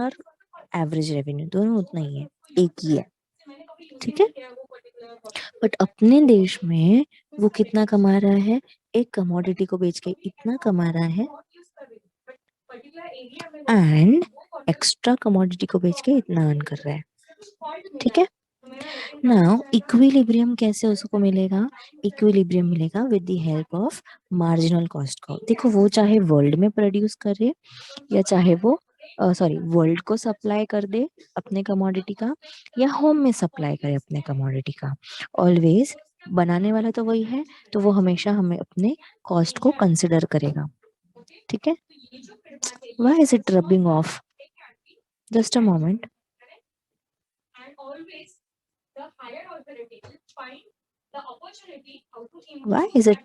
Revenue और average revenue दोनों उतना ही है, एक ही है, ठीक है। बट अपने देश में वो कितना कमा रहा है, एक कमोडिटी को बेच के इतना कमा रहा है एंड एक्स्ट्रा कमोडिटी को बेच के इतना अर्न कर रहा है, ठीक है। नाउ इक्विलिब्रियम कैसे उसको मिलेगा, इक्विलिब्रियम मिलेगा with the help of marginal cost curve. देखो वो चाहे वर्ल्ड में प्रोड्यूस करे या चाहे वो वर्ल्ड को सप्लाई कर दे अपने कमोडिटी का, या होम में सप्लाई करे अपने कमोडिटी का, ऑलवेज बनाने वाला तो वही है, तो वो हमेशा हमें अपने कॉस्ट को कंसिडर करेगा, ठीक है। Why is it rubbing of, just a moment, why is it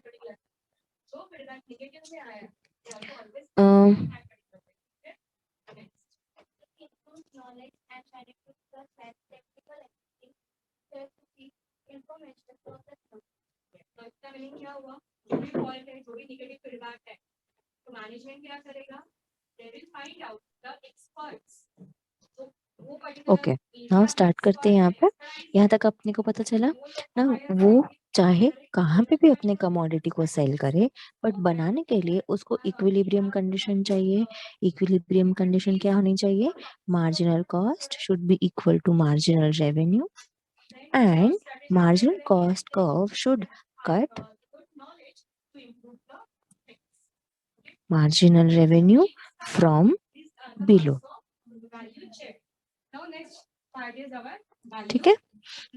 okay. Now start करते हैं यहाँ पे। यहाँ तक अपने को पता चला ना, वो चाहे कहाँ पे भी अपने कमोडिटी को सेल करे, बट बनाने के लिए उसको इक्विलिब्रियम कंडीशन चाहिए। इक्विलिब्रियम कंडीशन क्या होनी चाहिए, marginal cost should be equal to marginal revenue and marginal cost curve should cut marginal revenue from below, ठीक है।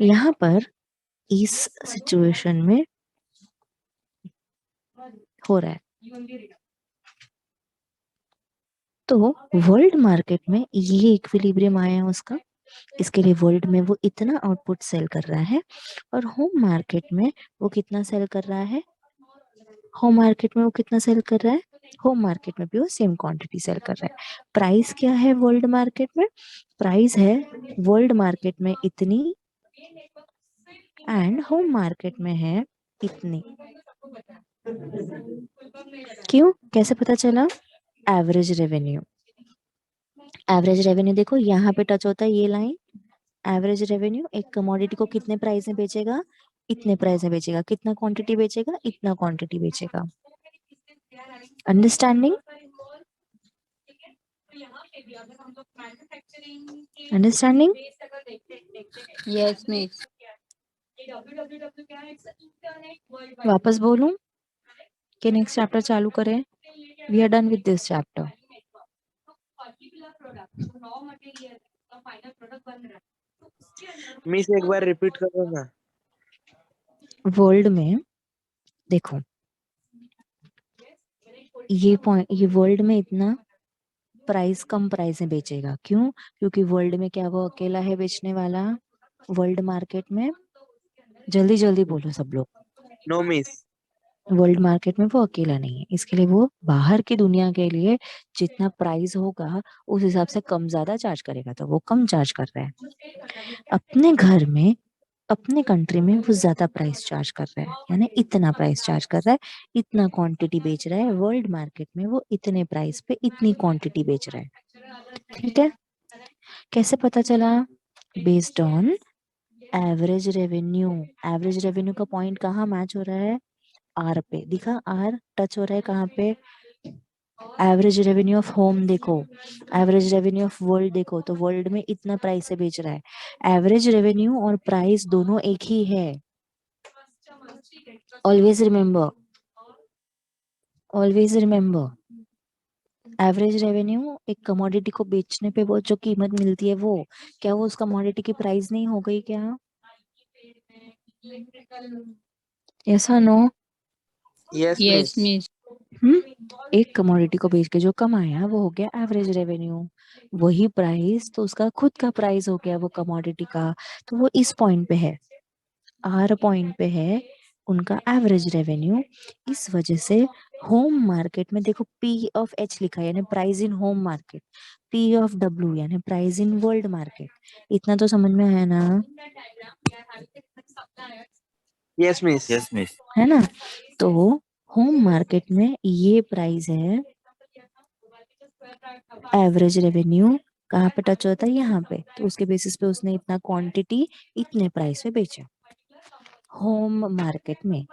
यहाँ पर इस सिचुएशन में हो रहा है, तो वर्ल्ड मार्केट में ये इक्विलिब्रियम आया है उसका, इसके लिए वर्ल्ड में वो इतना आउटपुट सेल कर रहा है, और होम मार्केट में वो कितना सेल कर रहा है, होम मार्केट में वो कितना सेल कर रहा है, होम मार्केट में भी वो सेम क्वांटिटी सेल कर रहा है। प्राइस क्या है वर्ल्ड मार्केट में, प्राइस है वर्ल्ड मार्केट में इतनी एंड होम मार्केट में है इतनी। क्यों, कैसे पता चला, एवरेज रेवेन्यू, एवरेज रेवेन्यू देखो यहाँ पे टच होता है ये लाइन, एवरेज रेवेन्यू एक कमोडिटी को कितने प्राइस में बेचेगा, इतने प्राइस में बेचेगा, कितना क्वांटिटी बेचेगा, इतना क्वांटिटी बेचेगा, अंडरस्टैंडिंग, अंडरस्टैंडिंग, यस मिस। वापस बोलूं कि नेक्स्ट चैप्टर चालू करें, we are done with this chapter. Miss एक बार रिपीट करो ना। वर्ल्ड में देखो ये पॉइंट, ये वर्ल्ड में इतना प्राइस कम प्राइस में बेचेगा, क्यों, क्योंकि वर्ल्ड में क्या वो अकेला है बेचने वाला, वर्ल्ड मार्केट में, जल्दी जल्दी बोलो सब लोग, नो मिस। वर्ल्ड मार्केट में वो अकेला नहीं है, इसके लिए वो बाहर की दुनिया के लिए जितना प्राइस होगा उस हिसाब से कम ज्यादा चार्ज करेगा, तो वो कम चार्ज कर रहा है। अपने घर में, अपने कंट्री में वो ज्यादा प्राइस चार्ज कर रहा है, यानी इतना प्राइस चार्ज कर रहा है, इतना क्वांटिटी बेच रहा है, वर्ल्ड मार्केट में वो इतने प्राइस पे इतनी क्वांटिटी बेच रहा है, ठीक है। कैसे पता चला, based on average revenue, average revenue का पॉइंट कहाँ मैच हो रहा है, आर पे, दिखा आर टच हो रहा है कहाँ पे, एवरेज रेवेन्यू ऑफ होम देखो, एवरेज रेवेन्यू ऑफ वर्ल्ड देखो, तो वर्ल्ड में इतना प्राइस से बेच रहा है, एवरेज रेवेन्यू और प्राइस दोनों एक ही है, always remember, always remember, average revenue एक कमोडिटी को बेचने पे वो जो कीमत मिलती है, वो क्या वो उस कमोडिटी की प्राइस नहीं हो गई क्या, ऐसा no, yes yes miss. Miss. एक कमोडिटी को बेच के जो कमाया वो हो गया एवरेज रेवेन्यू, वही प्राइस तो उसका खुद का प्राइस हो गया वो कमोडिटी का, तो वो इस पॉइंट पे है, आर पॉइंट पे है उनका एवरेज रेवेन्यू। इस वजह से होम मार्केट में देखो पी ऑफ एच लिखा है, यानी price in home market, P of W यानी प्राइस इन वर्ल्ड मार्केट, इतना तो समझ में आया ना, यस मिस। Yes miss. है ना। तो होम मार्केट में ये प्राइस है एवरेज रेवेन्यू कहाँ पे टच होता है? यहाँ पे। तो उसके बेसिस पे उसने इतना क्वांटिटी इतने प्राइस पे बेचा। होम मार्केट में,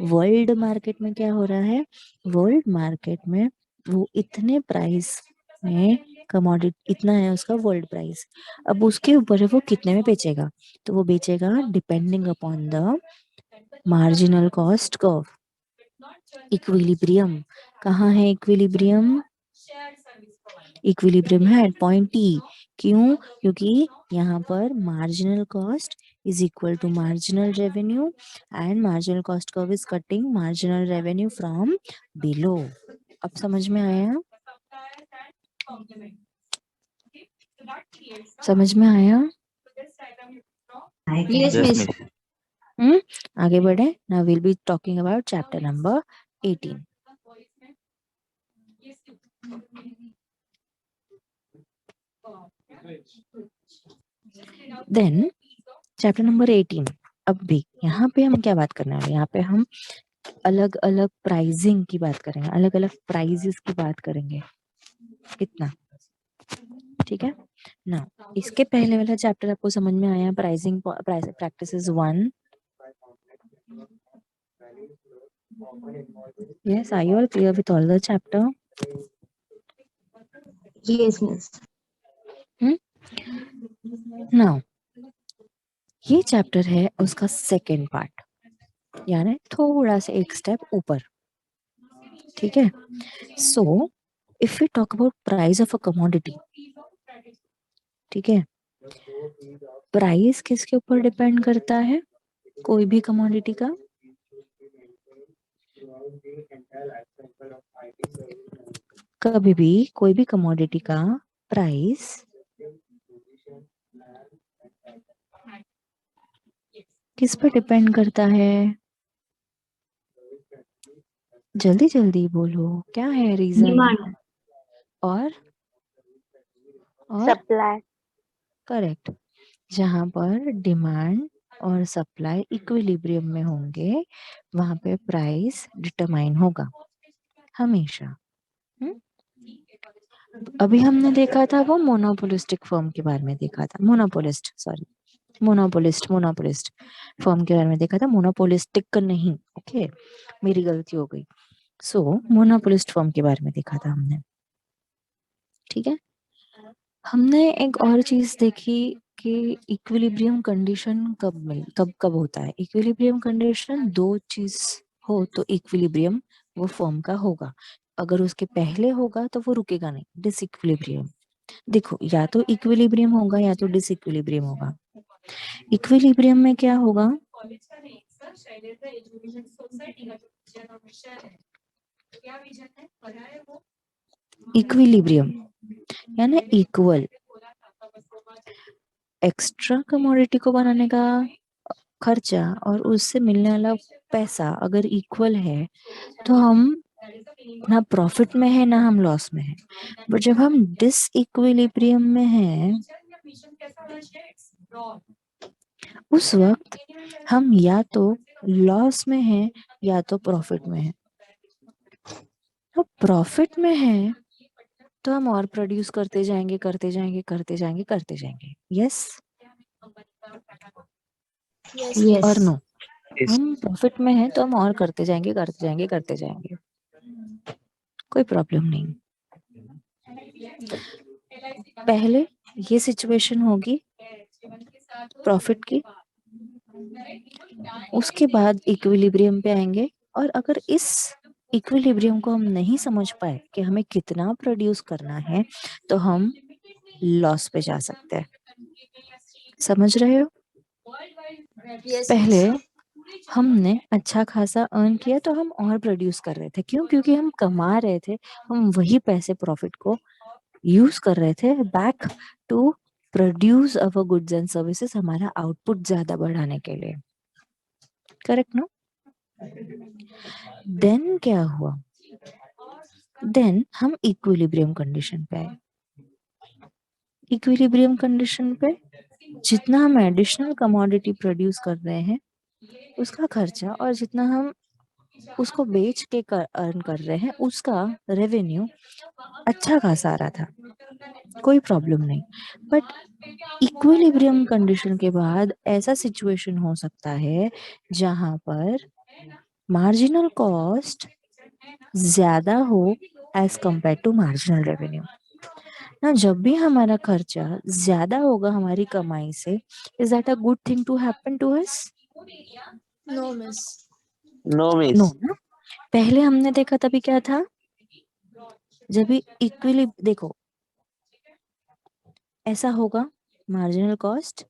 वर्ल्ड मार्केट में क्या हो रहा है? वर्ल्ड मार्केट में वो इतने प्राइस में कमोडिटी इतना है उसका वर्ल्ड प्राइस। अब उसके ऊपर वो कितने में बेचेगा? तो वो बेचेगा depending upon the marginal cost curve. Equilibrium कहाँ है? इक्विलिब्रियम इक्विलिब्रियम है एट पॉइंट टी। क्यों? क्योंकि यहाँ पर marginal cost is equal to marginal revenue and marginal cost curve is cutting marginal revenue from below. अब समझ में आया? समझ में आया? Yes, Yes, miss. miss. आगे बढ़े। Now will be talking about chapter number 18। Then chapter number 18। अब भी यहाँ पे हम क्या बात करने वाले? यहाँ पे हम अलग अलग प्राइसिंग की बात करेंगे, अलग अलग प्राइजेस की बात करेंगे। इतना ठीक है ना? इसके पहले वाला चैप्टर आपको समझ में आया? Pricing practices 1। Yes, are you all clear with all the chapter? Yes, miss. Now, ये चैप्टर है उसका सेकेंड पार्ट, यानी थोड़ा सा एक स्टेप ऊपर। ठीक है? So if we talk about price of a commodity, ठीक है, प्राइस किसके ऊपर डिपेंड करता है? कोई भी कमोडिटी का? कभी भी कोई भी कमोडिटी का प्राइस किस पर डिपेंड करता है? जल्दी जल्दी बोलो, क्या है रीजन? Demand. और Supply. करेक्ट। जहां पर डिमांड और सप्लाई इक्विलिब्रियम में होंगे वहां पे प्राइस डिटरमाइन होगा हमेशा। हम्म? अभी हमने देखा था वो मोनोपोलिस्टिक फर्म के बारे में देखा था। मोनोपोलिस्ट फर्म के बारे में देखा था, मोनोपोलिस्टिक नहीं। ओके, मेरी गलती हो गई। सो मोनोपोलिस्ट फर्म के बारे में देखा था हमने। ठीक है? हमने एक और चीज देखी कि इक्विलिब्रियम कंडीशन कब होता है? इक्विलिब्रियम कंडीशन दो चीज हो तो इक्विलिब्रियम वो फॉर्म का होगा। अगर उसके पहले होगा तो वो रुकेगा नहीं, डिसइक्विलिब्रियम। देखो, या तो इक्विलिब्रियम होगा या तो डिसइक्विलिब्रियम होगा। इक्विलिब्रियम में क्या होगा? इक्विलिब्रियम यानी इक्वल। एक्स्ट्रा कमोडिटी को बनाने का खर्चा और उससे मिलने वाला पैसा अगर इक्वल है तो हम ना प्रॉफिट में है ना हम लॉस में है। बट जब हम डिसइक्विलिब्रियम में हैं उस वक्त हम या तो लॉस में हैं या तो प्रॉफिट में हैं। तो प्रॉफिट में है तो हम और प्रोड्यूस करते जाएंगे करते जाएंगे करते जाएंगे करते जाएंगे। यस और Yes. नो? Yes. हम प्रॉफिट में हैं तो हम और करते जाएंगे करते जाएंगे करते जाएंगे, कोई प्रॉब्लम नहीं। पहले ये सिचुएशन होगी प्रॉफिट की, उसके बाद इक्विलिब्रियम पे आएंगे। और अगर इस इक्विलिब्रियम को हम नहीं समझ पाए कि हमें कितना प्रोड्यूस करना है तो हम लॉस पे जा सकते हैं। समझ रहे हो? Yes, पहले miss. हमने अच्छा खासा अर्न किया तो हम और प्रोड्यूस कर रहे थे। क्यों? क्योंकि हम कमा रहे थे, हम वही पैसे प्रॉफिट को यूज कर रहे थे back to produce our goods and services, हमारा आउटपुट ज्यादा बढ़ाने के लिए। करेक्ट ना? देन क्या हुआ? देन हम इक्विलिब्रियम कंडीशन पे आए। इक्विलिब्रियम कंडीशन पे जितना हम एडिशनल कमोडिटी प्रोड्यूस कर रहे हैं उसका खर्चा और जितना हम उसको बेच के अर्न कर रहे हैं उसका रेवेन्यू अच्छा खासा आ रहा था। कोई प्रॉब्लम नहीं। बट इक्विलिब्रियम कंडीशन के बाद ऐसा सिचुएशन हो सकता है जहां पर मार्जिनल कॉस्ट ज्यादा हो as compare to marginal revenue ना। जब भी हमारा खर्चा ज्यादा होगा हमारी कमाई से, is that a good thing to happen to us? No, miss. No, no miss. ना। पहले हमने देखा तभी क्या था, जब भी देखो ऐसा होगा, marginal cost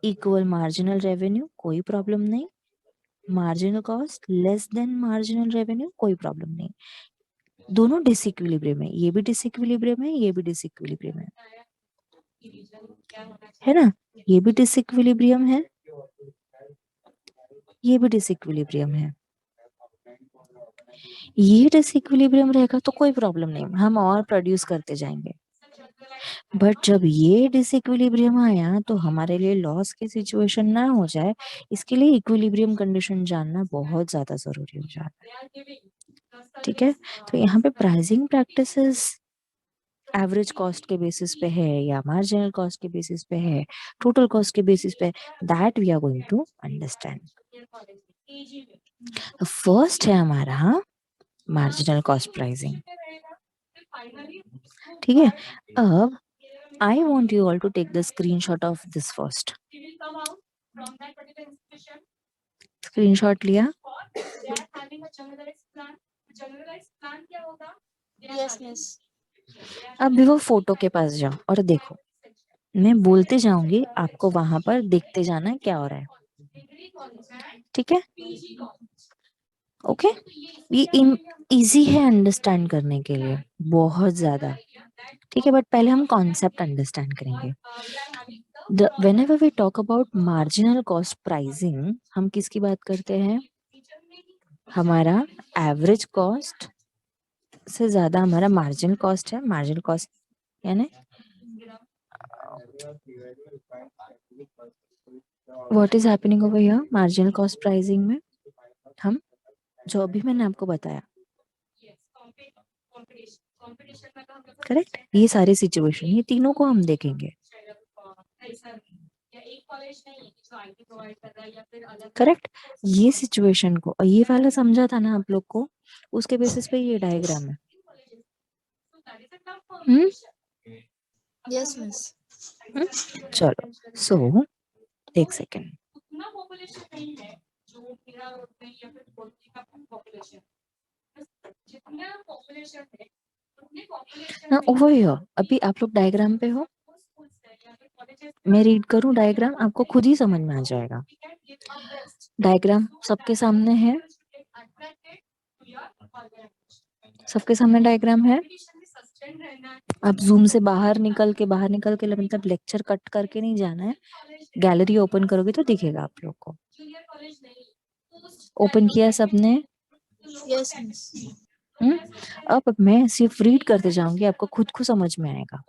equal marginal revenue, कोई प्रॉब्लम नहीं। Marginal cost less than marginal revenue, कोई प्रॉब्लम नहीं। दोनों डिसइक्विलिब्रियम है, ये भी डिसइक्विलिब्रियम है, ये भी डिसइक्विलिब्रियम है ना। ये भी डिसइक्विलिब्रियम है, ये भी डिसइक्विलिब्रियम है। ये डिसइक्विलिब्रियम रहेगा तो कोई प्रॉब्लम नहीं, हम और प्रोड्यूस करते जाएंगे। बट जब ये डिसइक्विलिब्रियम आया तो हमारे लिए लॉस की सिचुएशन ना हो जाए, इसके लिए इक्विलिब्रियम कंडीशन जानना बहुत ज्यादा जरूरी हो जाता है। ठीक है, तो यहाँ पे प्राइसिंग प्रैक्टिसेस एवरेज कॉस्ट के बेसिस पे है या मार्जिनल कॉस्ट के बेसिस पे है, टोटल कॉस्ट के बेसिस पे, that we are going to understand. First है हमारा मार्जिनल कॉस्ट प्राइसिंग। ठीक है, अब I want you all to take the screenshot of this first. Screenshot लिया? Yes, miss. अब भी वो फोटो के पास जाओ और देखो, मैं बोलते जाऊंगी, आपको वहां पर देखते जाना है क्या हो रहा है। ठीक है, ओके। ये इजी है अंडरस्टैंड करने के लिए, बहुत ज्यादा। ठीक है, बट पहले हम कॉन्सेप्ट अंडरस्टैंड करेंगे। whenever we talk about marginal cost pricing, हम किसकी बात करते हैं? हमारा एवरेज कॉस्ट से ज्यादा हमारा मार्जिनल कॉस्ट है। मार्जिनल कॉस्ट यानी what is happening over here marginal cost pricing में? हम जो अभी मैंने आपको बताया, करेक्ट, ये सारे सिचुएशन, ये तीनों को हम देखेंगे। करेक्ट, ये सिचुएशन को, ये वाला समझा था ना आप लोग को, उसके बेसिस पे ये डायग्राम है। Yes, miss. चलो, सो एक सेकेंड। ना ओवर हियर, अभी आप लोग डायग्राम पे हो, मैं रीड करूं डायग्राम, आपको खुद ही समझ में आ जाएगा। डायग्राम सबके सामने है, सबके सामने डायग्राम है। आप जूम से बाहर निकल के मतलब लेक्चर कट करके नहीं जाना है, गैलरी ओपन करोगे तो दिखेगा आप लोग को। ओपन किया सबने? Yes, miss. अब मैं सिर्फ रीड करते जाऊंगी, आपको खुद को समझ में आएगा,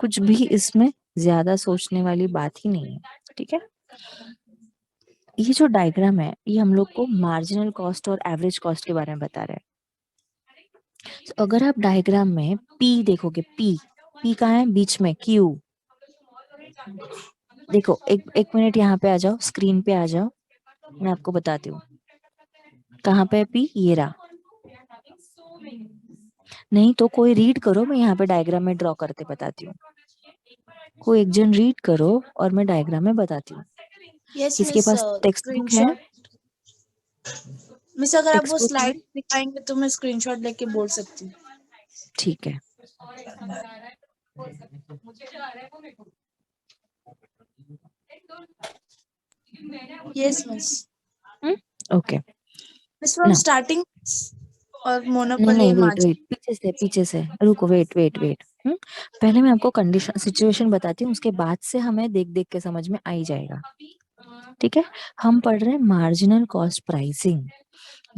कुछ भी इसमें ज्यादा सोचने वाली बात ही नहीं है। ठीक है, ये जो डायग्राम है ये हम लोग को मार्जिनल कॉस्ट और एवरेज कॉस्ट के बारे में बता रहा है। तो अगर आप डायग्राम में पी देखोगे, पी कहाँ है? बीच में। क्यू देखो, एक मिनट यहाँ पे आ जाओ, स्क्रीन पे आ जाओ, मैं आपको बताती हूँ कहाँ पे है पी। ये रहा। नहीं तो कोई रीड करो, मैं यहाँ पे डायग्राम में ड्रॉ करके बताती हूँ। कोई एक जन रीड करो और मैं डायग्राम में बताती हूँ। Yes, किसके miss. पास टेक्स्ट बुक है? मिस, अगर आप टेक्स्ट वो बुक है? स्लाइड दिखाएंगे तो मैं स्क्रीनशॉट लेके बोल सकती हूँ। ठीक है, Yes, miss. Okay. Miss, from ना starting और नहीं मोनोपोली नहीं, एंड वेट मार्जिन। वेट, पीछे से रुको, वेट वेट वेट। पहले मैं आपको कंडीशन सिचुएशन बताती हूँ, उसके बाद से हमें देख देख के समझ में आ ही जाएगा। ठीक है, हम पढ़ रहे हैं मार्जिनल कॉस्ट प्राइसिंग।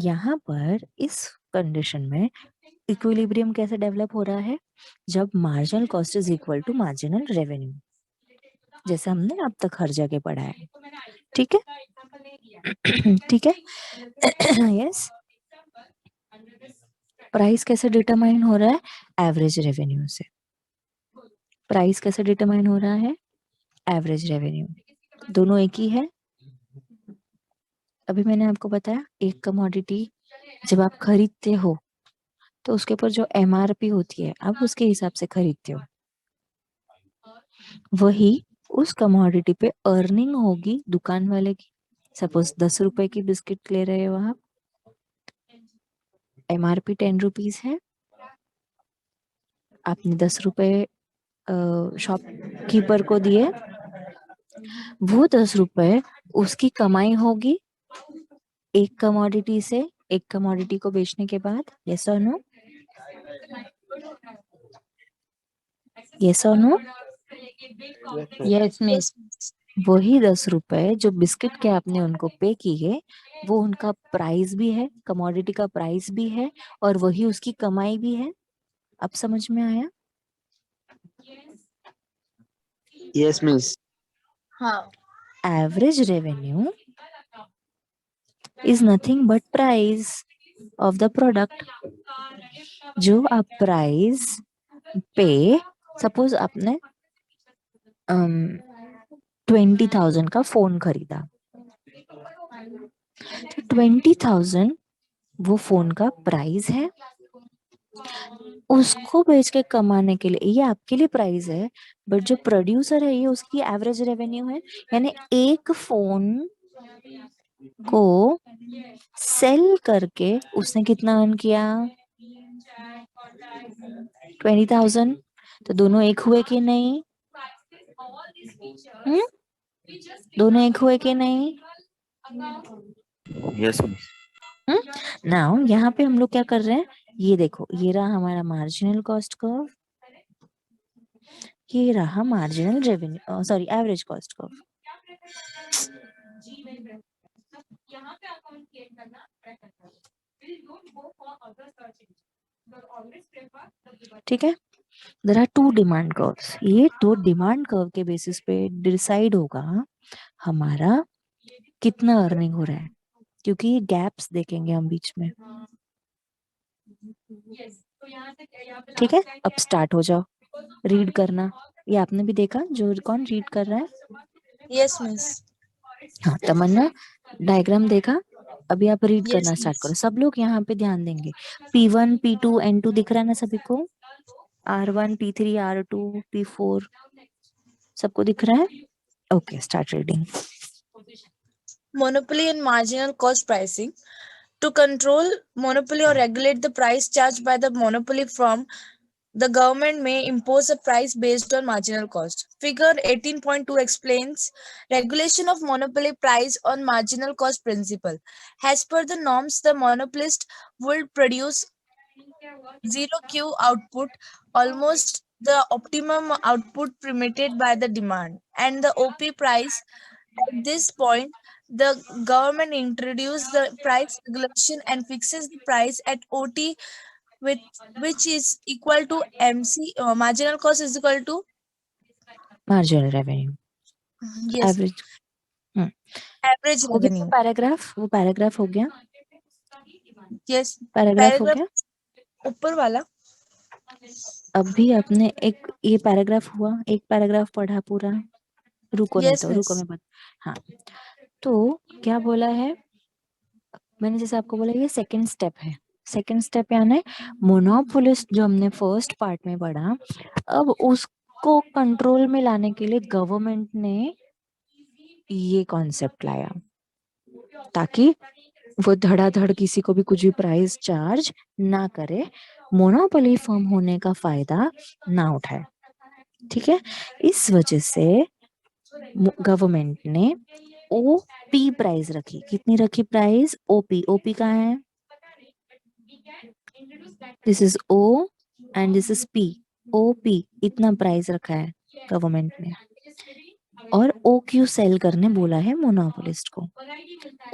यहाँ पर इस कंडीशन में इक्विलिब्रियम कैसे डेवलप हो रहा है? जब marginal cost is equal to marginal revenue, जैसे हमने अब तक हर जगह पढ़ा है। ठीक है ठीक है यस। प्राइस कैसे डिटरमाइन हो रहा है? एवरेज रेवेन्यू से। प्राइस कैसे डिटरमाइन हो रहा है? Average revenue. दोनों एक ही है। अभी मैंने आपको बताया एक कमोडिटी जब आप खरीदते हो तो उसके ऊपर जो एमआरपी होती है आप उसके हिसाब से खरीदते हो, वही उस कमोडिटी पे अर्निंग होगी दुकान वाले की। सपोज 10 रुपए की बिस्किट ले रहे हो आप, एमआरपी 10 रुपीज है, आपने 10 रुपए शॉपकीपर को दिए, वो 10 रुपए उसकी कमाई होगी एक कमोडिटी से, एक कमोडिटी को बेचने के बाद। यस और नो? यस और no? Yes, miss. Yes, miss. वही 10 रुपए जो बिस्किट के आपने उनको पे किए, वो उनका प्राइस भी है, कमोडिटी का प्राइस भी है, और वही उसकी कमाई भी है। अब समझ में आया? Yes, miss. हाँ. Average revenue is nothing but price of the product. जो आप प्राइस पे, सपोज आपने 20,000 का फोन खरीदा, तो 20,000 वो फोन का प्राइस है। उसको बेच के कमाने के लिए ये आपके लिए प्राइस है, बट जो प्रोड्यूसर है ये उसकी एवरेज रेवेन्यू है। यानी एक फोन को सेल करके उसने कितना अर्न किया? 20,000। तो दोनों एक हुए कि नहीं? हम्म? दोनों एक हुए कि नहीं? Yes, miss. नाउ यहाँ पे हम लोग क्या कर रहे हैं, ये देखो, ये रहा हमारा मार्जिनल कॉस्ट कर्व, ये रहा marginal revenue, sorry average cost curve. ठीक है, there are two demand curves. ये दो डिमांड कर्व के बेसिस पे डिसाइड होगा हमारा कितना अर्निंग हो रहा है, क्योंकि ये गैप्स देखेंगे हम बीच में। ठीक है, अब स्टार्ट हो जाओ रीड करना। ये आपने भी देखा, जो कौन रीड कर रहा है? Yes, miss. हाँ, तमन्ना डायग्राम देखा? अभी आप रीड Yes, करना स्टार्ट miss. करो। सब लोग यहाँ पे ध्यान देंगे। P1 P2 N2 दिख रहा है ना सभी को? R1 P3 R2 P4 सबको दिख रहा है? Okay, start reading. Monopoly and marginal cost pricing. To control monopoly or regulate the price charged by the monopoly firm, the government may impose a price based on marginal cost. Figure 18.2 explains regulation of monopoly price on marginal cost principle. As per the norms, the monopolist would produce zero Q output, almost the optimum output permitted by the demand, and the OP price. At this point, the government introduced the price regulation and fixes the price at OT, with which is equal to MC. Marginal cost is equal to marginal revenue, yes, average. average हो गया वो revenue. Paragraph? वो paragraph हो गया? Yes, paragraph हो गया? paragraph ऊपर वाला. अभी आपने एक ये पैराग्राफ हुआ, एक पैराग्राफ पढ़ा पूरा। रुको नहीं Yes, तो रुको, miss. मैं हाँ, तो क्या बोला है मैंने? जैसे आपको बोला ये सेकंड स्टेप है। सेकंड स्टेप यानी मोनोपोलिस्ट जो हमने फर्स्ट पार्ट में पढ़ा, अब उसको कंट्रोल में लाने के लिए गवर्नमेंट ने ये कॉन्सेप्ट लाया, ताकि वो धड़ाधड़ किसी को भी कुछ भी प्राइस चार्ज ना करे, मोनोपोली फॉर्म होने का फायदा ना उठाए। ठीक है, इस वजह से गवर्नमेंट ने ओपी प्राइस रखी। कितनी रखी प्राइस? ओपी। ओपी कहाँ है? This is O and this is P. OP इतना प्राइस रखा है गवर्नमेंट ने, और ओ क्यू सेल करने बोला है मोनोपोलिस्ट को।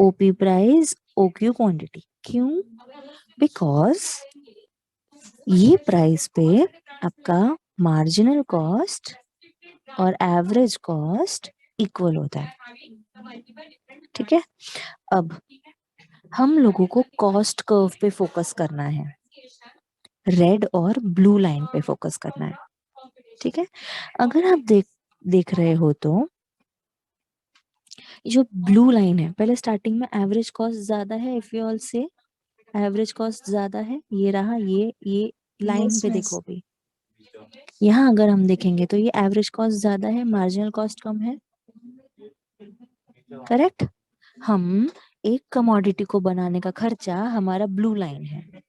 OP price, O Q quantity. क्यों? बिकॉज ये प्राइस पे आपका मार्जिनल कॉस्ट और एवरेज कॉस्ट इक्वल होता है। ठीक है, अब हम लोगों को कॉस्ट कर्व पे फोकस करना है, रेड और ब्लू लाइन पे फोकस करना है। ठीक है, अगर आप देख रहे हो तो ये जो ब्लू लाइन है, पहले स्टार्टिंग में एवरेज कॉस्ट ज्यादा है, इफ यू ऑल से एवरेज कॉस्ट ज्यादा है, ये रहा, ये लाइन Yes, पे miss. देखो अभी, यहाँ अगर हम देखेंगे तो ये एवरेज कॉस्ट ज्यादा है, मार्जिनल कॉस्ट कम है, करेक्ट। हम एक कमोडिटी को बनाने का खर्चा हमारा ब्लू लाइन है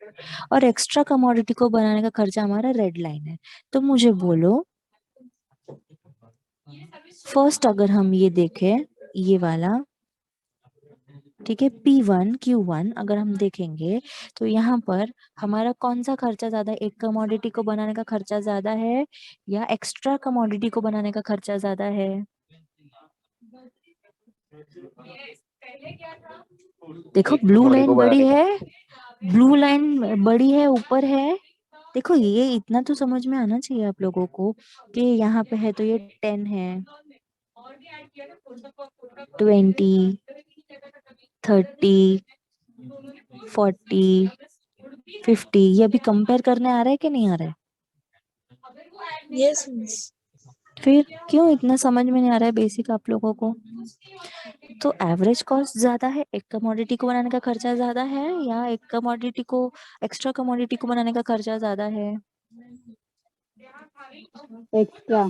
और एक्स्ट्रा कमोडिटी को बनाने का खर्चा हमारा रेड लाइन है। तो मुझे बोलो, फर्स्ट अगर हम ये देखें, ये वाला, ठीक है, P1 Q1 अगर हम देखेंगे तो यहाँ पर हमारा कौन सा खर्चा ज्यादा है, एक कमोडिटी को बनाने का खर्चा ज्यादा है या एक्स्ट्रा कमोडिटी को बनाने का खर्चा ज्यादा है? देखो ब्लू कमोडिटी लाइन को बड़ी बनाने का है, ब्लू लाइन बड़ी है, ऊपर है। देखो ये इतना तो समझ में आना चाहिए आप लोगों को कि यहाँ पे है तो ये 10 है, 20, 30, 40, 50, ये अभी कंपेयर करने आ रहा है कि नहीं आ रहा है? Yes, miss. फिर क्यों इतना समझ में नहीं आ रहा है बेसिक आप लोगों को? तो एवरेज कॉस्ट ज्यादा है, एक कमोडिटी को बनाने का खर्चा ज्यादा है या एक कमोडिटी को, एक्स्ट्रा कमोडिटी को बनाने का खर्चा ज्यादा है? एक्स्ट्रा।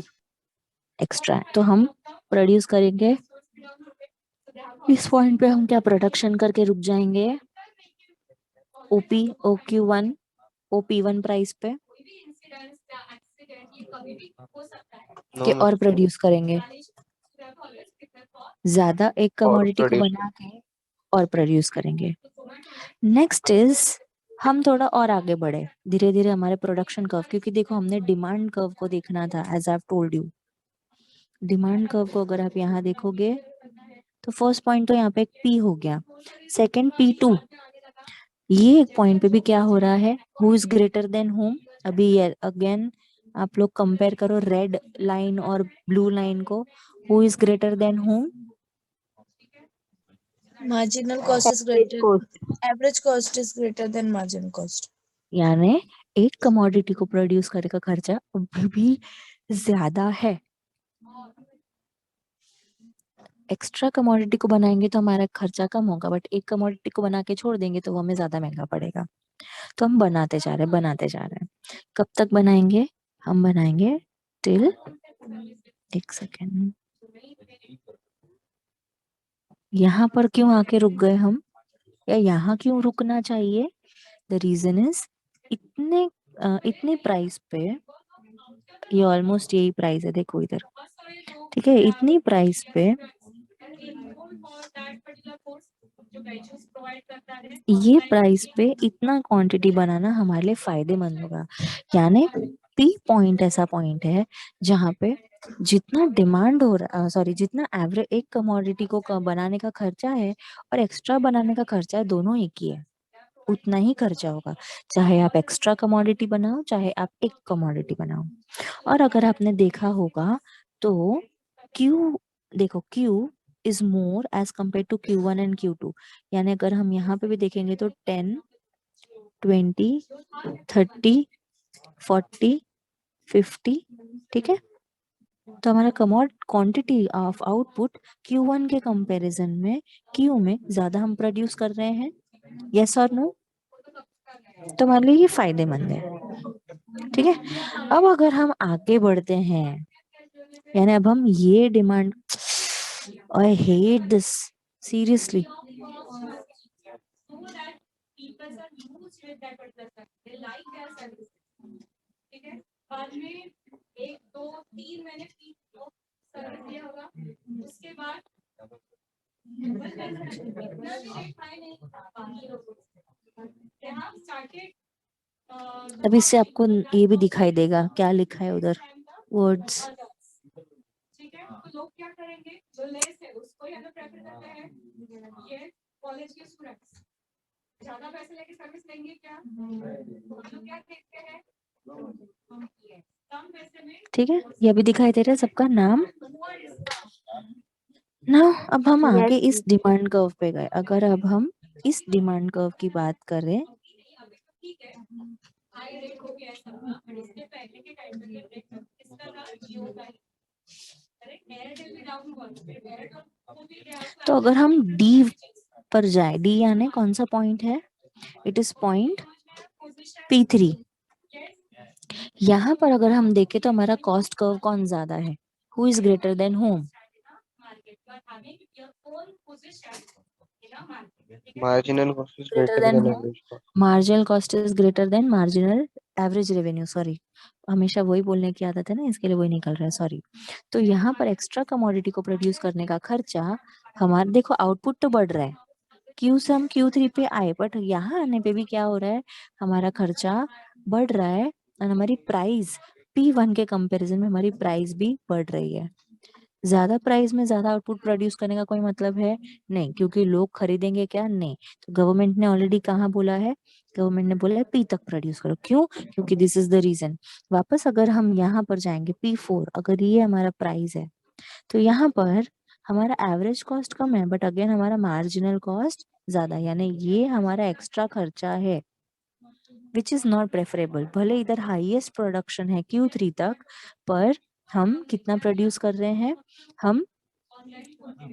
एक्स्ट्रा है, तो हम प्रोड्यूस करेंगे, इस पॉइंट पे हम क्या प्रोडक्शन करके रुक जाएंगे, ओपी OQ1 OP1 प्राइस पे के, और प्रोड्यूस करेंगे ज्यादा, एक और कमोडिटी को प्रोड्यूस बना के और प्रोड्यूस करेंगे। नेक्स्ट इज, हम थोड़ा और आगे बढ़े धीरे धीरे हमारे प्रोडक्शन कर्व, क्योंकि देखो हमने डिमांड कर्व को देखना था, as I have told you. Demand curve को अगर आप यहाँ देखोगे तो फर्स्ट पॉइंट तो यहाँ पे एक P हो गया, सेकंड P2, ये एक पॉइंट पे भी क्या हो रहा है, who is greater than home. अभी ये अगेन आप लोग कंपेयर करो रेड लाइन और ब्लू लाइन को, who is greater than home? Marginal cost is average greater. Cost. Average cost is greater than marginal cost. यानी एक कमोडिटी को प्रोड्यूस करने का खर्चा अभी भी ज्यादा है, एक्स्ट्रा कमोडिटी को बनाएंगे तो हमारा खर्चा कम होगा, बट एक कमोडिटी को बना के छोड़ देंगे तो वो हमें ज्यादा महंगा पड़ेगा। तो हम बनाते जा रहे हैं, बनाते जा रहे हैं। कब तक बनाएंगे? हम बनाएंगे टिल, एक सेकेंड, यहाँ पर क्यों आके रुक गए हम, या यहाँ क्यों रुकना चाहिए? द रीजन इज, इतने प्राइस पे, ये ऑलमोस्ट यही प्राइस है, देखो इधर, ठीक है, इतनी प्राइस पे ये प्राइस पे इतना क्वांटिटी बनाना हमारे लिए फायदेमंद होगा। यानी P पॉइंट ऐसा पॉइंट है जहाँ पे जितना डिमांड हो रहा, सॉरी, जितना एवरेज एक कमोडिटी को बनाने का खर्चा है और एक्स्ट्रा बनाने का खर्चा है, दोनों एक ही है, उतना ही खर्चा होगा, चाहे आप एक्स्ट्रा कमोडिटी बनाओ चाहे आप एक कमोडिटी बनाओ। और अगर आपने देखा होगा तो Q, देखो Q is more as compare to Q1 and Q2, यानी अगर हम यहाँ पे भी देखेंगे तो 10, 20, 30, 40, 50, ठीक है। तो हमारा commode quantity of output Q1 के कंपैरिजन में Q में ज्यादा हम प्रोड्यूस कर रहे हैं, यस और नो? तो हमारे लिए ये फायदेमंद है, ठीक है। अब अगर हम आगे बढ़ते हैं, यानी अब हम ये demand, I hate this seriously, अब इससे आपको ये भी दिखाई देगा क्या लिखा है उधर, वर्ड्स, ठीक है, ये भी दिखाई दे रहा है सबका नाम ना। अब हम आगे यस इस डिमांड कर्व पे गए, अगर अब हम इस डिमांड कर्व की बात करें, तो अगर हम डी पर जाए, डी यानी कौन सा पॉइंट है? It is point P3। यहाँ पर अगर हम देखें तो हमारा कॉस्ट कर्व कौन ज्यादा है? Who is greater than home? Marginal cost is Greater greater than than whom? average cost. Marginal cost is greater than marginal average revenue. Sorry, हमेशा वही बोलने की आदत है ना, इसके लिए वही निकल रहा है, सॉरी। तो यहाँ पर एक्स्ट्रा कमोडिटी को प्रोड्यूस करने का खर्चा हमारा, देखो आउटपुट तो बढ़ रहा है, क्यू से हम Q3 पे आए, बट यहाँ आने पे भी क्या हो रहा है, हमारा खर्चा बढ़ रहा है और हमारी प्राइस P1 के कंपैरिजन में हमारी प्राइस भी बढ़ रही है। ज्यादा प्राइस में ज्यादा आउटपुट प्रोड्यूस करने का कोई मतलब है नहीं, क्योंकि लोग खरीदेंगे क्या? नहीं। तो गवर्नमेंट ने ऑलरेडी कहाँ बोला है? गवर्नमेंट ने बोला है P तक प्रोड्यूस करो। क्यों? क्योंकि दिस इज द रीजन। वापस अगर हम यहाँ पर जाएंगे P4, अगर ये हमारा प्राइस है तो यहाँ पर हमारा एवरेज कॉस्ट कम है, बट अगेन हमारा मार्जिनल कॉस्ट ज्यादा, यानी ये हमारा एक्स्ट्रा खर्चा है, विच इज नॉट प्रेफरेबल। भले इधर हाईएस्ट प्रोडक्शन है Q3 तक, पर हम कितना प्रोड्यूस कर रहे हैं? हम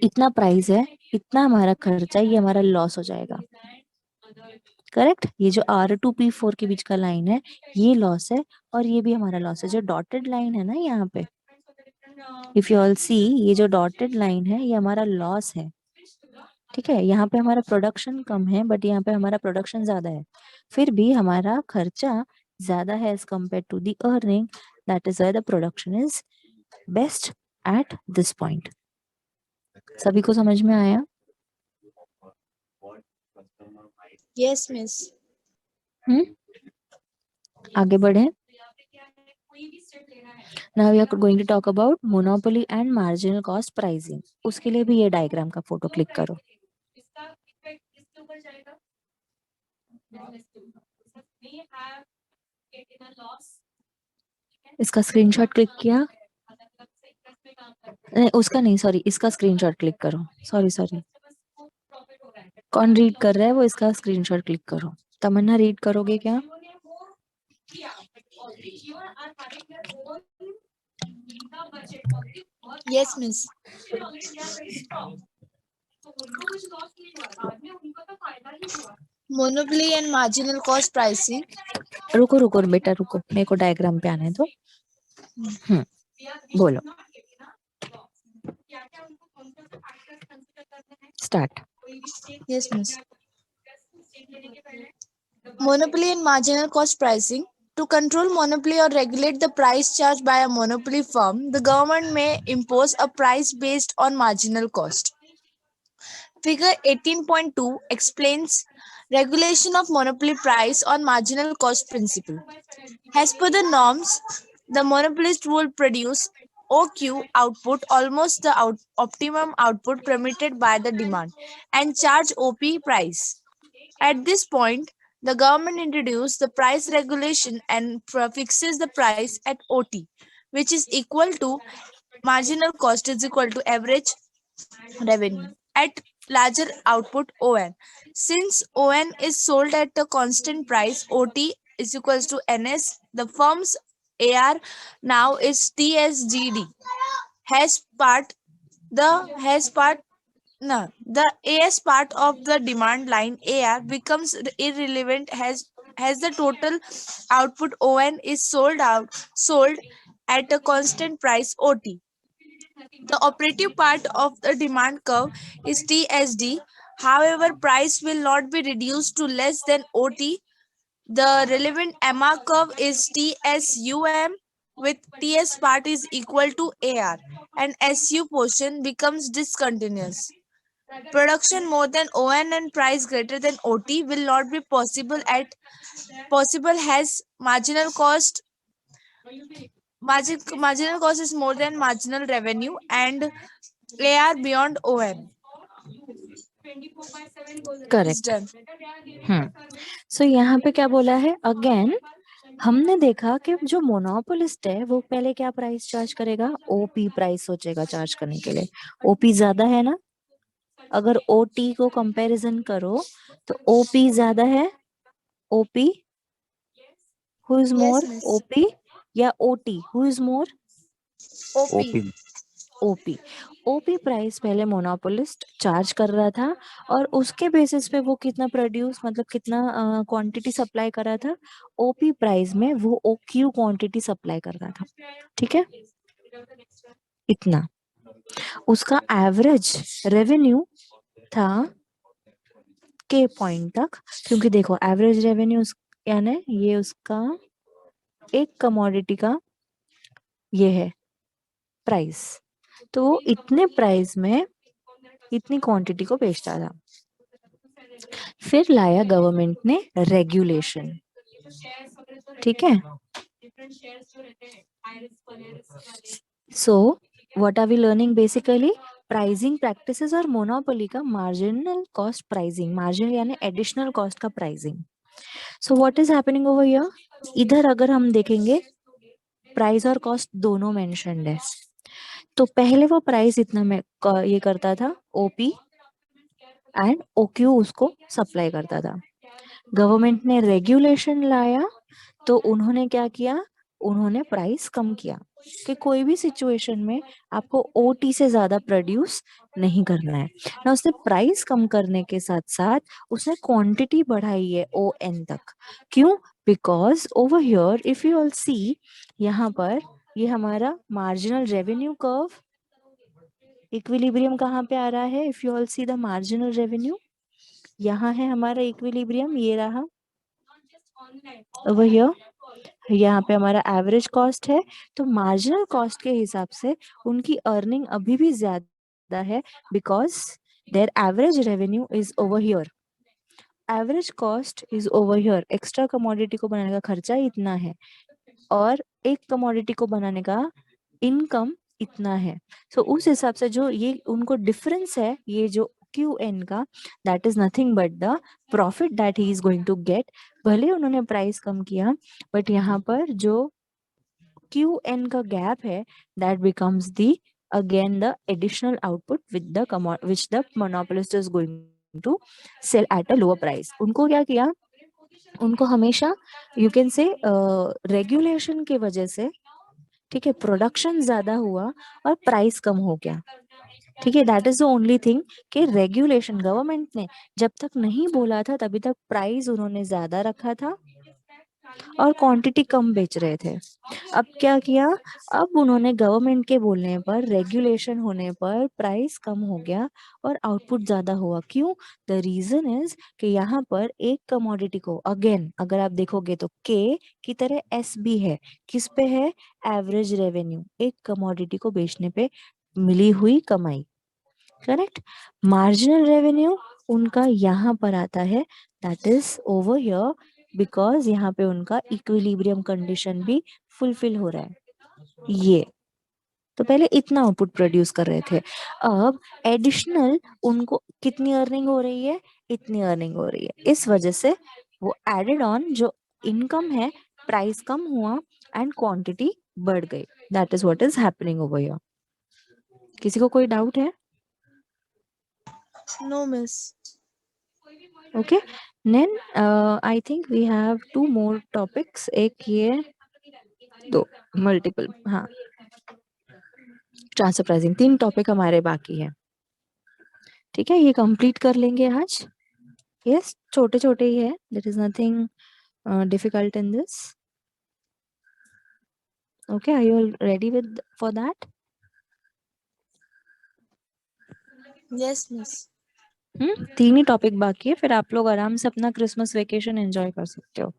इतना प्राइस है, इतना हमारा खर्चा, ये हमारा लॉस हो जाएगा। करेक्ट? ये जो R2P4 के बीच का लाइन है ये लॉस है, और ये भी हमारा लॉस है। जो डॉटेड लाइन है ना यहाँ पे, इफ यू ऑल सी, ये जो डॉटेड लाइन है ये हमारा लॉस है। ठीक है, यहाँ पे हमारा प्रोडक्शन कम है, बट यहाँ पे हमारा प्रोडक्शन ज्यादा है, फिर भी हमारा खर्चा ज्यादा है as compare to the earning. That is why the production is best at this point. सभी को समझ में आया? Yes, miss. आगे बढ़े। Now we are going to talk about monopoly and marginal cost pricing. उसके लिए भी ये डायग्राम का फोटो क्लिक करो। इसका स्क्रीनशॉट क्लिक किया? नहीं, उसका नहीं, सॉरी, इसका स्क्रीनशॉट क्लिक करो। सॉरी, कौन रीड कर रहा है वो इसका स्क्रीनशॉट क्लिक करो। तमन्ना रीड करोगे क्या? Yes, miss. Monopoly and marginal cost pricing. रुको बेटा रुको, मेरे को डायग्राम पे आने दो। बोलो, start. Yes, miss. Monopoly and marginal cost pricing. To control monopoly or regulate the price charged by a monopoly firm, the government may impose a price based on marginal cost. Figure 18.2 explains regulation of monopoly price on marginal cost principle. As per the norms, the monopolist will produce OQ output, almost the optimum output permitted by the demand, and charge OP price. At this point, the government introduced the price regulation and fixes the price at OT, which is equal to marginal cost is equal to average revenue at larger output ON. Since ON is sold at a constant price, OT is equals to NS. The firm's AR now is TSGD. Has part the AS part of the demand line AR becomes irrelevant as the total output ON is sold at a constant price OT. The operative part of the demand curve is TSD. However, price will not be reduced to less than OT. The relevant MR curve is TSUM with TS part is equal to AR and SU portion becomes discontinuous. Production more than ON and price greater than OT will not be possible as marginal cost is more than marginal revenue and AR beyond ON. It's correct. done. सो यहाँ पे क्या बोला है? Again हमने देखा कि जो monopolist है वो पहले क्या प्राइस चार्ज करेगा? ओपी प्राइस सोचेगा चार्ज करने के लिए। ओपी ज्यादा है ना? अगर ओटी को कंपैरिजन करो तो ओपी ज्यादा है। OP who is more? miss. OP या OT who is more? OP. OP OP price पहले मोनोपोलिस्ट चार्ज कर रहा था और उसके बेसिस पे वो कितना प्रोड्यूस मतलब कितना क्वांटिटी सप्लाई कर रहा था, ओपी प्राइस में वो ओक्यू क्वांटिटी सप्लाई कर रहा था। ठीक है, इतना उसका एवरेज रेवेन्यू था के पॉइंट तक, क्योंकि देखो एवरेज रेवेन्यू यानी ये उसका एक कमोडिटी का ये है प्राइस, तो वो इतने प्राइस में इतनी क्वांटिटी को बेचता था। फिर लाया गवर्नमेंट ने रेगुलेशन, ठीक है। So what are we learning basically, pricing practices और मोनोपोली का मार्जिनल कॉस्ट प्राइसिंग, मार्जिनल यानी एडिशनल कॉस्ट का pricing. So what is happening over here, इधर अगर हम देखेंगे प्राइस और कॉस्ट दोनों मेंशन्ड है। तो पहले वो प्राइस इतना में ये करता था ओपी एंड ओक्यू उसको सप्लाई करता था। गवर्नमेंट ने रेगुलेशन लाया तो उन्होंने क्या किया, उन्होंने प्राइस कम किया कि कोई भी सिचुएशन में आपको ओटी से ज्यादा प्रोड्यूस नहीं करना है ना। उसने प्राइस कम करने के साथ साथ उसने क्वांटिटी बढ़ाई है ओ एन तक। क्यों, because over here if you all see, यहाँ पर ये हमारा मार्जिनल रेवेन्यू कर्व इक्विलिब्रियम कहाँ पे आ रहा है, if you all see the marginal revenue, यहाँ है हमारा इक्विलिब्रियम, ये रहा ओवर हियर। यहाँ पे हमारा एवरेज कॉस्ट है, तो मार्जिनल कॉस्ट के हिसाब से उनकी अर्निंग अभी भी ज्यादा है because there average revenue is over here, average cost is over here. Extra commodity को बनाने का खर्चा इतना है और एक कमोडिटी को बनाने का इनकम इतना है। सो उस हिसाब से जो ये उनको डिफरेंस है, ये जो क्यू एन का, that is nothing but the profit that he is going to get. भले उन्होंने प्राइस कम किया बट यहाँ पर जो क्यू एन का गैप है that becomes the again the additional output with the which the monopolist is going to sell at a lower price. उनको क्या किया, उनको हमेशा यू कैन से रेगुलेशन की वजह से, ठीक है, प्रोडक्शन ज्यादा हुआ और प्राइस कम हो गया। ठीक है, that is the only thing कि रेगुलेशन गवर्नमेंट ने जब तक नहीं बोला था तभी तक प्राइस उन्होंने ज्यादा रखा था और क्वांटिटी कम बेच रहे थे। अब क्या किया, अब उन्होंने गवर्नमेंट के बोलने पर, रेगुलेशन होने पर प्राइस कम हो गया और आउटपुट ज्यादा हुआ। क्यों, द रीजन इज कि यहाँ पर एक कमोडिटी को अगेन अगर आप देखोगे तो के की तरह एस भी है, किस पे है, एवरेज रेवेन्यू, एक कमोडिटी को बेचने पे मिली हुई कमाई, करेक्ट। मार्जिनल रेवेन्यू उनका यहाँ पर आता है, that is over here because यहाँ पे उनका इक्विलिब्रियम कंडीशन भी फुलफिल हो रहा है। ये तो पहले इतना आउटपुट प्रोड्यूस कर रहे थे, अब एडिशनल उनको कितनी अर्निंग हो रही है, इतनी अर्निंग हो रही है। इस वजह से वो एडेड ऑन जो इनकम है, प्राइस कम हुआ एंड क्वांटिटी बढ़ गई। That is what is happening over here. किसी को कोई डाउट है? No, miss. Okay, then I think we have two more topics, एक ये दो मल्टीपल, हाँ ट्रांसफर प्राइसिंग, 3 टॉपिक हमारे बाकी है। ठीक है, ये कंप्लीट कर लेंगे आज। यस, छोटे छोटे ही है, there is nothing difficult in this. Okay, are you all ready with for that? Yes, miss. 3 ही टॉपिक बाकी है, फिर आप लोग आराम से अपना क्रिसमस वेकेशन एंजॉय कर सकते हो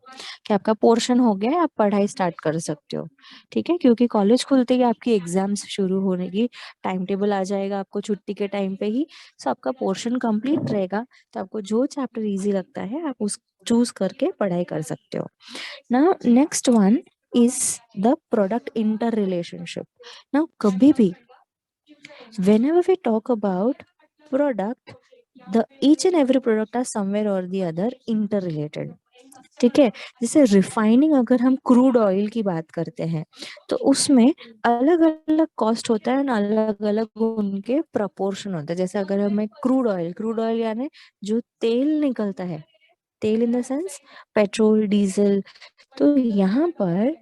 कि आपका पोर्शन हो गया है, आप पढ़ाई स्टार्ट कर सकते हो। ठीक है, क्योंकि कॉलेज खुलते ही आपकी एग्जाम्स शुरू होने की टाइम टेबल आ जाएगा आपको छुट्टी के टाइम पे ही। सो आपका पोर्शन कंप्लीट रहेगा, तो आपको जो चैप्टर इजी लगता है आप उस चूज करके पढ़ाई कर सकते हो। Now next one is the product inter relationship. Now कभी भी whenever we talk about product, the each and every product are somewhere or the other interrelated। ठीक है, जैसे रिफाइनिंग अगर हम क्रूड ऑयल की बात करते हैं तो उसमें अलग अलग कॉस्ट होता है, अलग अलग उनके प्रपोर्शन होता है। जैसे अगर हमें क्रूड ऑयल यानी जो तेल निकलता है, तेल in the sense petrol diesel, तो यहाँ पर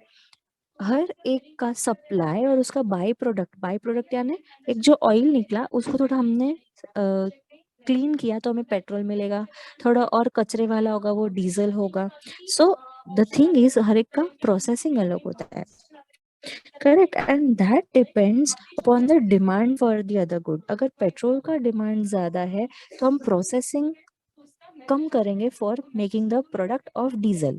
हर एक का सप्लाई और उसका बाई प्रोडक्ट यानी एक जो ऑयल निकला उसको थोड़ा हमने क्लीन किया तो हमें पेट्रोल मिलेगा, थोड़ा और कचरे वाला होगा वो डीजल होगा. सो द थिंग इज हर एक का प्रोसेसिंग अलग होता है. Correct. And that depends upon the demand for the other good. अगर पेट्रोल का डिमांड ज्यादा है तो हम प्रोसेसिंग कम करेंगे for making the product of diesel.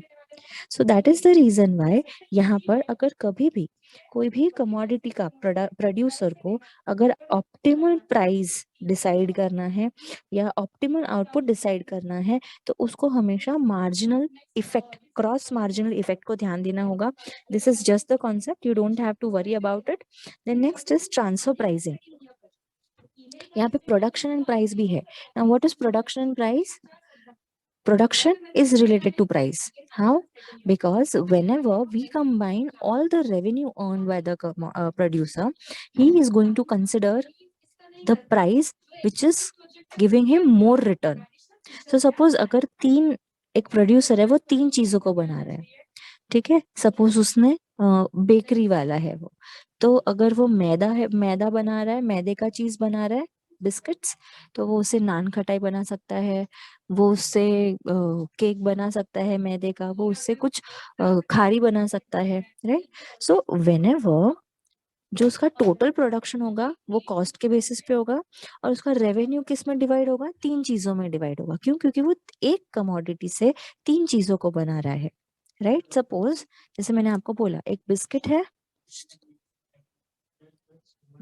So that is the reason why यहाँ पर अगर कभी भी कोई भी कमोडिटी का प्रोड्यूसर को अगर ऑप्टिमल प्राइस डिसाइड करना है या ऑप्टिमल आउटपुट डिसाइड करना है तो उसको हमेशा marginal effect, cross marginal effect को ध्यान देना होगा. This is just the concept, you don't have to worry about it. Then next is transfer pricing. यहाँ पे प्रोडक्शन एंड प्राइस भी है. Now what is production and price? Production is related to price. How? Because whenever we combine all the revenue earned by the producer, he is going to consider the price which is giving him more return. So suppose अगर एक producer है वो 3 चीजों को बना रहा है, ठीक है. सपोज उसने बेकरी वाला है वो, तो अगर वो मैदा बना रहा है, मैदे का चीज बना रहा है, बिस्किट्स, तो वो उससे नान खटाई बना सकता है, वो उससे केक बना सकता है मैदे का, वो उससे कुछ खारी बना सकता है, राइट. सो व्हेनेवर जो उसका टोटल प्रोडक्शन होगा वो कॉस्ट के बेसिस पे होगा और उसका रेवेन्यू किस में डिवाइड होगा? 3 चीजों में डिवाइड होगा. क्यों? क्योंकि वो एक कमोडिटी से 3 चीजों को बना रहा है, राइट. सपोज जैसे मैंने आपको बोला एक बिस्किट है,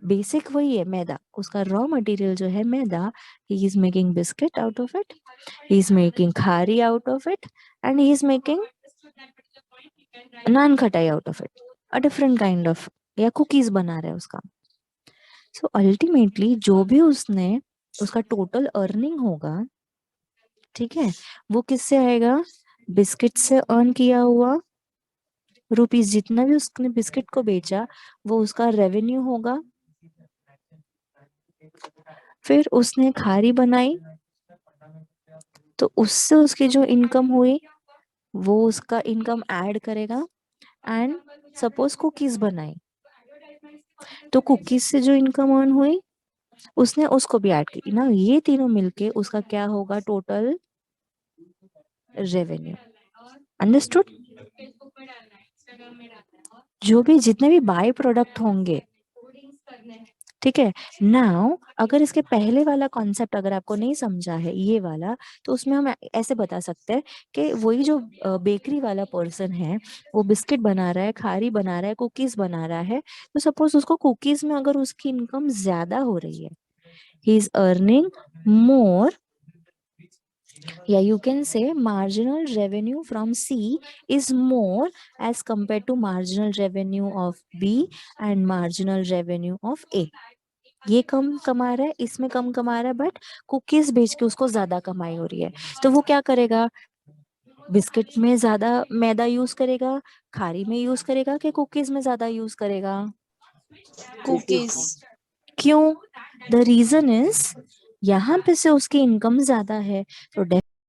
बेसिक वही है मैदा, उसका रॉ मटेरियल जो है मैदा, he is making biscuit out of it, he is making khari out of it, and he is making nankhatai out of it, a different kind of, या कुकीज बना रहा है उसका. सो अल्टीमेटली जो भी उसका टोटल अर्निंग होगा, ठीक है, वो किससे आएगा? बिस्किट से अर्न किया हुआ रुपीस, जितना भी उसने बिस्किट को बेचा वो उसका रेवेन्यू होगा. फिर उसने खारी बनाई तो उससे उसकी जो इनकम हुई वो उसका इनकम ऐड करेगा. एंड सपोज कुकीज बनाई तो कुकीज से जो इनकम अर्न हुई उसने उसको भी ऐड की ना. ये तीनों मिलके उसका क्या होगा? Total revenue. अंडरस्टूड? जो भी जितने भी बाय प्रोडक्ट होंगे, ठीक है. नाउ अगर इसके पहले वाला कॉन्सेप्ट अगर आपको नहीं समझा है ये वाला, तो उसमें हम ऐसे बता सकते हैं कि वही जो बेकरी वाला पर्सन है वो बिस्किट बना रहा है, खारी बना रहा है, कुकीज बना रहा है, तो सपोज उसको कुकीज में अगर उसकी इनकम ज्यादा हो रही है, he is earning more, yeah, you can say marginal revenue from C is more as compared to marginal revenue of B and marginal revenue of A. ये कम कमा रहा है, इसमें कम कमा रहा है, बट कुकीज बेच के उसको ज्यादा कमाई हो रही है. तो वो क्या करेगा? बिस्किट में ज्यादा मैदा यूज करेगा, खारी में यूज करेगा, कि कुकीज में ज्यादा यूज करेगा? Cookies. क्यों? द रीजन इज यहाँ पे से उसकी इनकम ज्यादा है, तो